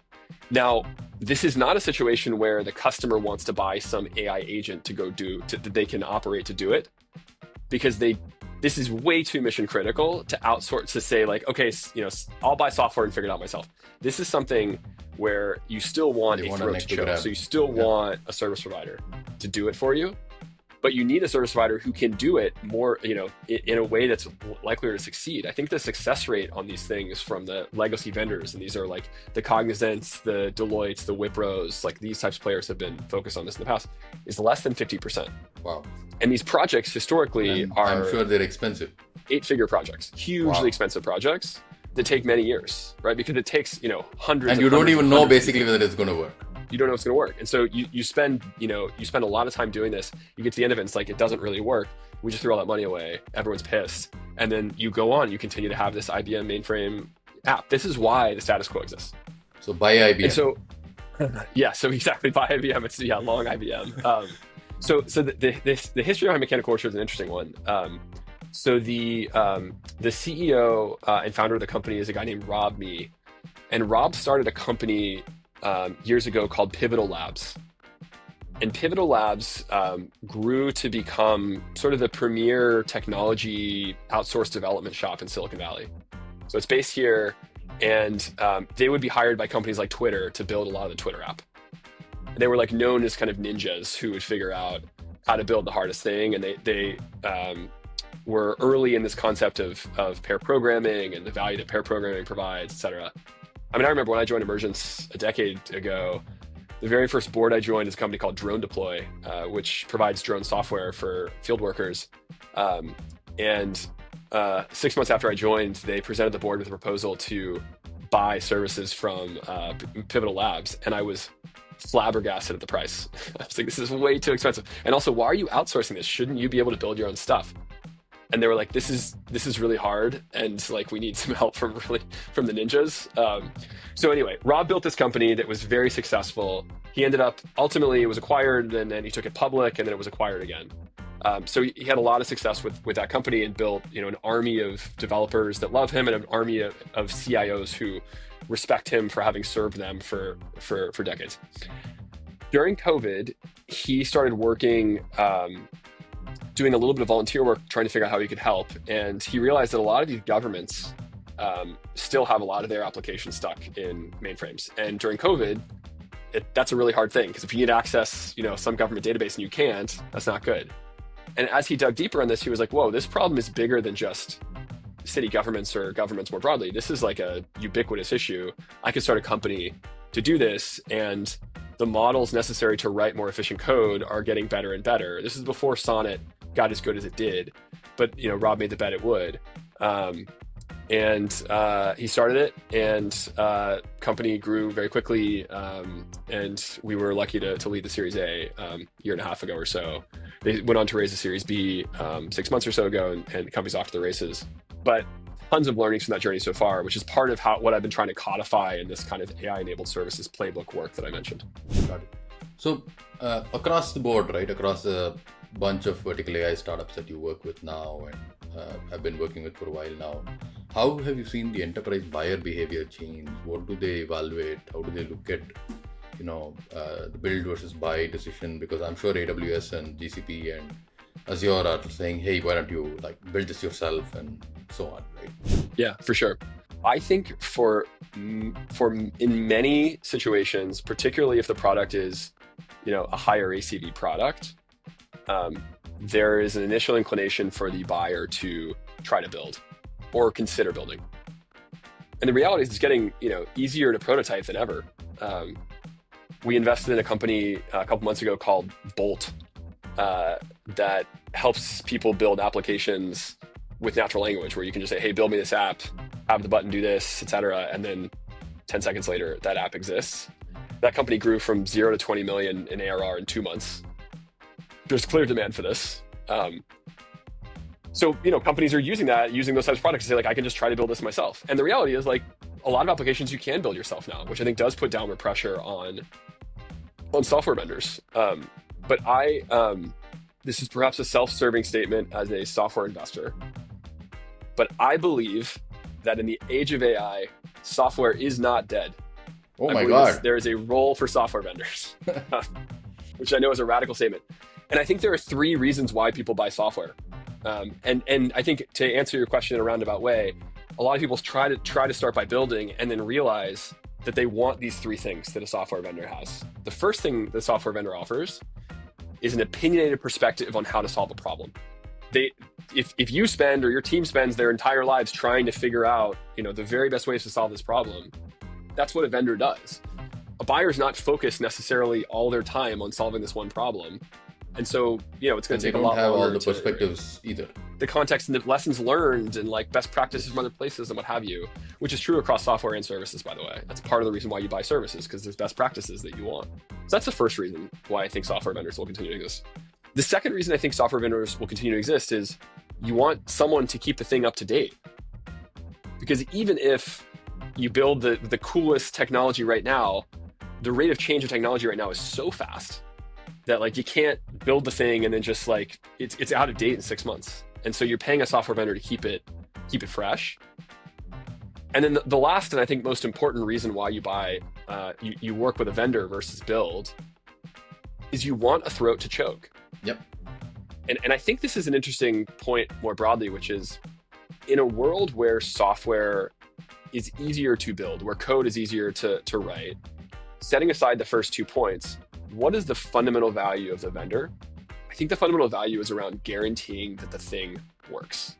Now, this is not a situation where the customer wants to buy some AI agent to go that they can operate to do it, because this is way too mission critical to outsource, to say like, okay, I'll buy software and figure it out myself. This is something where you still want a throat to choke. So you still want a service provider to do it for you, but you need a service provider who can do it more, in a way that's likelier to succeed. I think the success rate on these things from the legacy vendors, and these are like the Cognizants, the Deloittes, the Wipros, like these types of players have been focused on this in the past, is less than 50%. Wow. And these projects historically are... I'm sure they're expensive. 8-figure projects, hugely expensive projects that take many years, right? Because it takes, hundreds. And you don't even know basically whether it's going to work. You don't know it's going to work. And so you spend a lot of time doing this. You get to the end of it, it's like, it doesn't really work. We just threw all that money away. Everyone's pissed. And then you go on, you continue to have this IBM mainframe app. This is why the status quo exists. So buy IBM. And so, so exactly, buy IBM. It's long IBM. So the history behind Mechanical Orchard is an interesting one. So the CEO and founder of the company is a guy named Rob Mee, and Rob started a company years ago called Pivotal Labs. And Pivotal Labs grew to become sort of the premier technology outsourced development shop in Silicon Valley. So it's based here, and they would be hired by companies like Twitter to build a lot of the Twitter app. They were like known as kind of ninjas who would figure out how to build the hardest thing, and they were early in this concept of pair programming and the value that pair programming provides, et cetera. I mean, I remember when I joined Emergence a decade ago, the very first board I joined is a company called Drone Deploy, which provides drone software for field workers. And 6 months after I joined, they presented the board with a proposal to buy services from Pivotal Labs, and I was flabbergasted at the price. I was like, this is way too expensive. And also, why are you outsourcing this? Shouldn't you be able to build your own stuff? And they were like, this is really hard, and like we need some help from the ninjas. So anyway, Rob built this company that was very successful. He ended up, ultimately it was acquired, and then he took it public, and then it was acquired again. So he had a lot of success with that company, and built an army of developers that love him, and an army of CIOs who respect him for having served them for decades. During COVID, he started working, doing a little bit of volunteer work, trying to figure out how he could help. And he realized that a lot of these governments still have a lot of their applications stuck in mainframes. And during COVID, that's a really hard thing, because if you need to access, some government database and you can't, that's not good. And as he dug deeper on this, he was like, whoa, this problem is bigger than just city governments or governments more broadly. This is like a ubiquitous issue. I could start a company to do this, and the models necessary to write more efficient code are getting better and better. This is before Sonnet got as good as it did, but Rob made the bet it would. And he started it, and company grew very quickly, and we were lucky to lead the Series A year and a half ago or so. They went on to raise the Series B 6 months or so ago, and the company's off to the races. But tons of learnings from that journey so far, which is part of what I've been trying to codify in this kind of AI-enabled services playbook work that I mentioned. Got it. So across the board, right, across a bunch of vertical AI startups that you work with now and have been working with for a while now, how have you seen the enterprise buyer behavior change? What do they evaluate? How do they look at the build versus buy decision? Because I'm sure AWS and GCP and Azure are saying, hey, why don't you build this yourself, and so on, right? Yeah, for sure. I think for in many situations, particularly if the product is a higher ACV product, there is an initial inclination for the buyer to try to build or consider building. And the reality is it's getting, easier to prototype than ever. We invested in a company a couple months ago called Bolt that helps people build applications with natural language, where you can just say, hey, build me this app, have the button do this, etc. And then 10 seconds later, that app exists. That company grew from 0 to 20 million in ARR in 2 months. There's clear demand for this. So, companies are using those types of products to say, like, I can just try to build this myself. And the reality is, like, a lot of applications you can build yourself now, which I think does put downward pressure on software vendors. But this is perhaps a self-serving statement as a software investor, but I believe that in the age of AI, software is not dead. Oh my God. There is a role for software vendors, which I know is a radical statement. And I think there are 3 reasons why people buy software. And I think, to answer your question in a roundabout way, a lot of people try to start by building and then realize that they want these 3 things that a software vendor has. The first thing the software vendor offers is an opinionated perspective on how to solve a problem. If you spend, or your team spends, their entire lives trying to figure out, the very best ways to solve this problem, that's what a vendor does. A buyer's not focused necessarily all their time on solving this one problem. And so, it's going to take a lot longer. They don't have all the perspectives either. The context and the lessons learned and like best practices from other places and what have you, which is true across software and services, by the way. That's part of the reason why you buy services, because there's best practices that you want. So that's the first reason why I think software vendors will continue to exist. The second reason I think software vendors will continue to exist is you want someone to keep the thing up to date. Because even if you build the coolest technology right now, the rate of change of technology right now is so fast that, like, you can't build the thing and then just, like, it's out of date in 6 months. And so you're paying a software vendor to keep it fresh. And then the last, and I think most important reason why you buy, you work with a vendor versus build, is you want a throat to choke. Yep. And I think this is an interesting point more broadly, which is, in a world where software is easier to build, where code is easier to write, setting aside the first 2 points, what is the fundamental value of the vendor? I think the fundamental value is around guaranteeing that the thing works,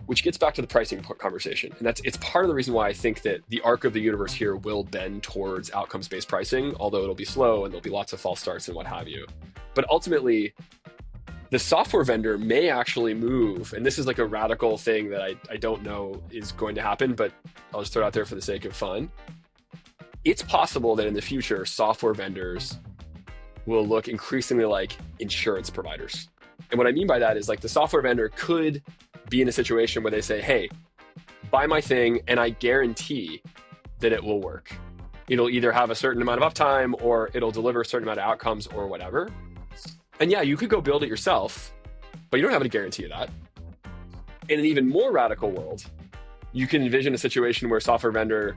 which gets back to the pricing conversation. And it's part of the reason why I think that the arc of the universe here will bend towards outcomes-based pricing, although it'll be slow and there'll be lots of false starts and what have you. But ultimately, the software vendor may actually move, and this is like a radical thing that I don't know is going to happen, but I'll just throw it out there for the sake of fun. It's possible that in the future, software vendors will look increasingly like insurance providers. And what I mean by that is, like, the software vendor could be in a situation where they say, hey, buy my thing and I guarantee that it will work. It'll either have a certain amount of uptime or it'll deliver a certain amount of outcomes or whatever. And yeah, you could go build it yourself, but you don't have any guarantee of that. In an even more radical world, you can envision a situation where a software vendor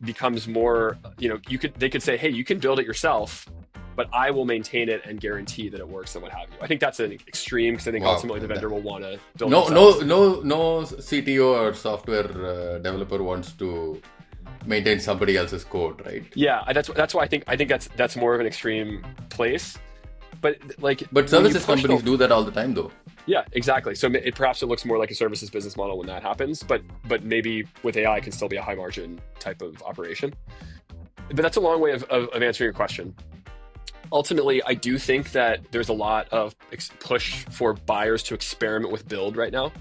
becomes more, they could say, hey, you can build it yourself, but I will maintain it and guarantee that it works and what have you. I think that's an extreme, because I think ultimately the vendor will want to build it themselves. No CTO or software developer wants to maintain somebody else's code, right? Yeah, that's why I think that's more of an extreme place. But services companies do that all the time, though. Yeah, exactly. So perhaps it looks more like a services business model when that happens, but maybe with AI it can still be a high margin type of operation. But that's a long way of answering your question. Ultimately, I do think that there's a lot of push for buyers to experiment with build right now.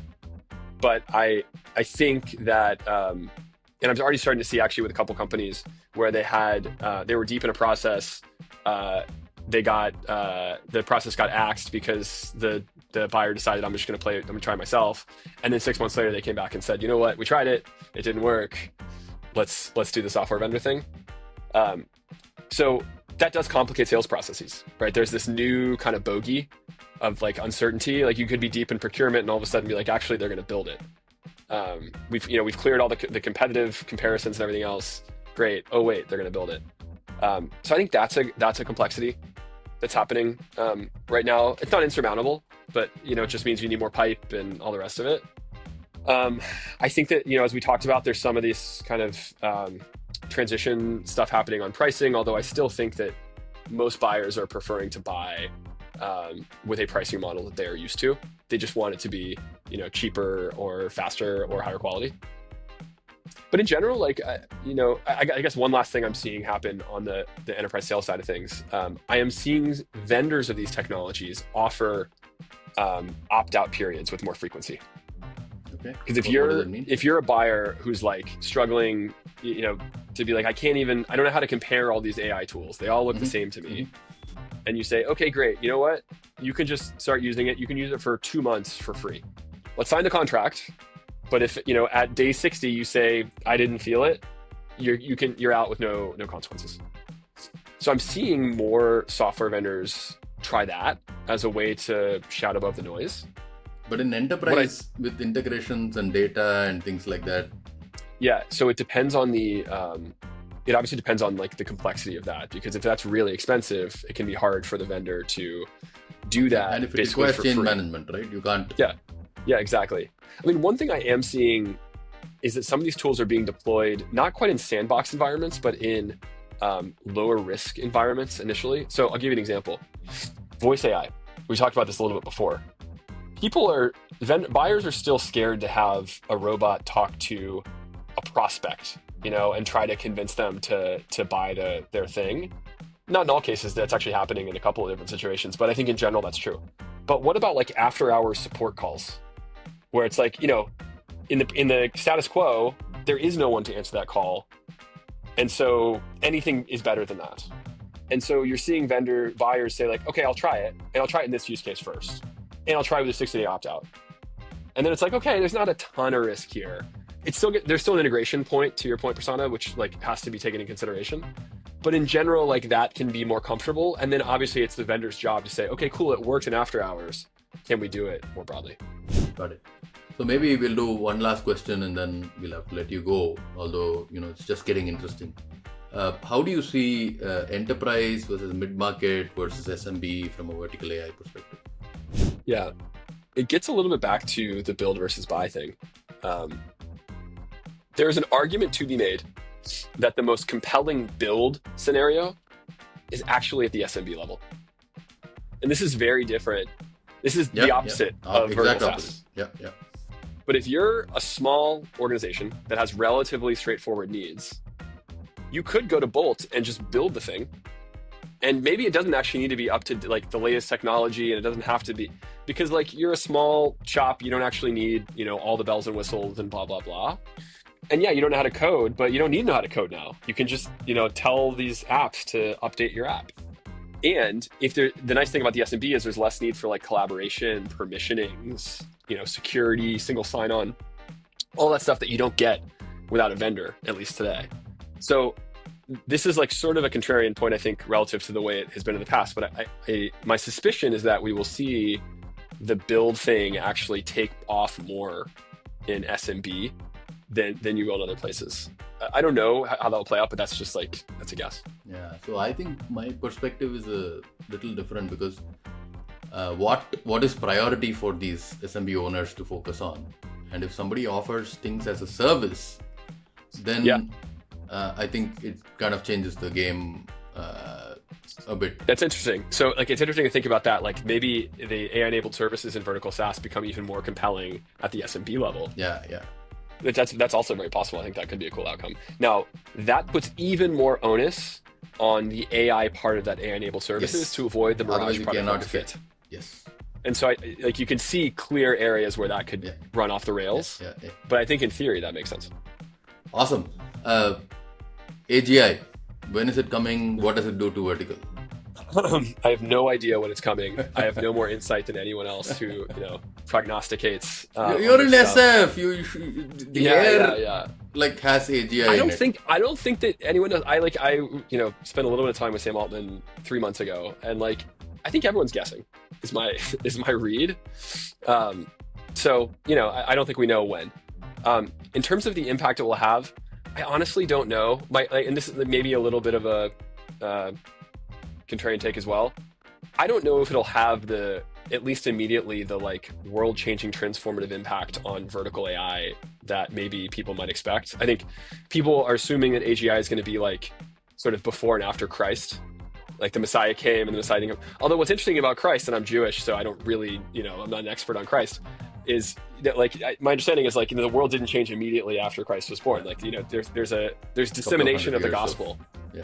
But I think that, and I'm already starting to see actually with a couple companies where they were deep in a process. The process got axed because the buyer decided, I'm going to try it myself. And then 6 months later, they came back and said, you know what, we tried it didn't work. Let's do the software vendor thing. So that does complicate sales processes, right? There's this new kind of bogey of like uncertainty. Like, you could be deep in procurement and all of a sudden be like, actually, they're going to build it. We've cleared all the competitive comparisons and everything else. Great. Oh wait, they're going to build it. So I think that's a complexity that's happening right now. It's not insurmountable, but it just means you need more pipe and all the rest of it. I think that as we talked about, there's some of this kind of transition stuff happening on pricing, although I still think that most buyers are preferring to buy with a pricing model that they are used to. They just want it to be cheaper or faster or higher quality. But in general, like, I guess one last thing I'm seeing happen on the enterprise sales side of things, I am seeing vendors of these technologies offer opt-out periods with more frequency. Okay. Because What does that mean? if you're a buyer who's like struggling, to be like, I don't know how to compare all these AI tools. They all look the same to me. And you say, okay, great. You know what? You can just start using it. You can use it for 2 months for free. Let's sign the contract. But if, at day 60, you say, I didn't feel it, you're out with no consequences. So I'm seeing more software vendors try that as a way to shout above the noise. But in enterprise, with integrations and data and things like that. Yeah, so it depends on it obviously depends on like the complexity of that, because if that's really expensive, it can be hard for the vendor to do that. And if it requires change management, right? You can't. Yeah, exactly. I mean, one thing I am seeing is that some of these tools are being deployed, not quite in sandbox environments, but in lower risk environments initially. So I'll give you an example. Voice AI. We talked about this a little bit before. Buyers are still scared to have a robot talk to a prospect, and try to convince them to buy their thing. Not in all cases, that's actually happening in a couple of different situations, but I think in general that's true. But what about like after hours support calls, where it's like, in the status quo, there is no one to answer that call, and so anything is better than that. And so you're seeing buyers say like, okay, I'll try it, and I'll try it in this use case first, and I'll try with a 60-day opt-out. And then it's like, okay, there's not a ton of risk here. There's still an integration point, to your point, Prasanna, which like has to be taken in consideration. But in general, like that can be more comfortable. And then obviously it's the vendor's job to say, okay, cool, it works in after hours. Can we do it more broadly? Got it. So maybe we'll do one last question and then we'll have to let you go. Although, it's just getting interesting. How do you see enterprise versus mid-market versus SMB from a vertical AI perspective? Yeah, it gets a little bit back to the build versus buy thing. There's an argument to be made that the most compelling build scenario is actually at the SMB level. And this is very different. This is the opposite of vertical SaaS. Yeah. But if you're a small organization that has relatively straightforward needs, you could go to Bolt and just build the thing. And maybe it doesn't actually need to be up to like the latest technology, and it doesn't have to be, because like you're a small shop, you don't actually need, all the bells and whistles and blah, blah, blah. And yeah, you don't know how to code, but you don't need to know how to code now. You can just, tell these apps to update your app. And the nice thing about the SMB is there's less need for like collaboration, permissionings, security, single sign-on, all that stuff that you don't get without a vendor, at least today. So this is like sort of a contrarian point, I think, relative to the way it has been in the past. But my suspicion is that we will see the build thing actually take off more in SMB than you will in other places. I don't know how that will play out, but that's a guess. Yeah. So I think my perspective is a little different, because what is priority for these SMB owners to focus on? And if somebody offers things as a service, then I think it kind of changes the game a bit. That's interesting. So like, it's interesting to think about that. Like maybe the AI-enabled services in vertical SaaS become even more compelling at the SMB level. Yeah. That's also very possible. I think that could be a cool outcome. Now, that puts even more onus on the AI part of that AI-enabled services to avoid the mirage product market fit. Yes. And so you can see clear areas where that could run off the rails. Yeah. But I think in theory, that makes sense. Awesome. AGI, when is it coming? What does it do to vertical? I have no idea when it's coming. I have no more insight than anyone else who, prognosticates. You're in SF. The air like has AGI. I don't think that anyone does. I spent a little bit of time with Sam Altman 3 months ago, and I think everyone's guessing. Is my read. So I don't think we know when. In terms of the impact it will have, I honestly don't know. And this is maybe a little bit of a contrarian take as well. I don't know if it'll have at least immediately, the world-changing transformative impact on vertical AI that maybe people might expect. I think people are assuming that AGI is going to be sort of before and after Christ. Like the Messiah came and the Messiah didn't come. Although what's interesting about Christ, and I'm Jewish, so I don't really, I'm not an expert on Christ, is that my understanding is the world didn't change immediately after Christ was born. There's dissemination of the gospel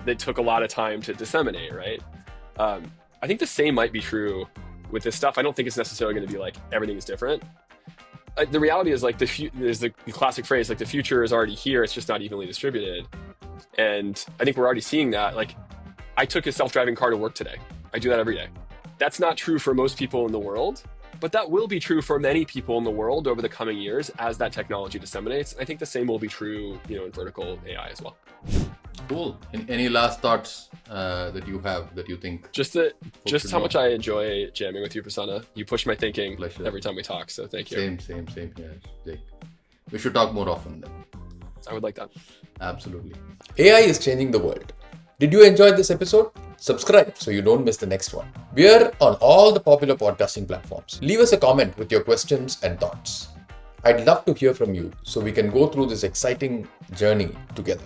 that took a lot of time to disseminate, right? I think the same might be true with this stuff. I don't think it's necessarily going to be everything is different. The reality is there's the classic phrase, the future is already here, it's just not evenly distributed. And I think we're already seeing that. I took a self-driving car to work today. I do that every day. That's not true for most people in the world, but that will be true for many people in the world over the coming years as that technology disseminates. I think the same will be true, in vertical AI as well. Cool. Any last thoughts that you have that you think? Just how much I enjoy jamming with you, Prasanna. You push my thinking every time we talk, so thank you. Same here, Jake. We should talk more often then. I would like that. Absolutely. AI is changing the world. Did you enjoy this episode? Subscribe so you don't miss the next one. We're on all the popular podcasting platforms. Leave us a comment with your questions and thoughts. I'd love to hear from you so we can go through this exciting journey together.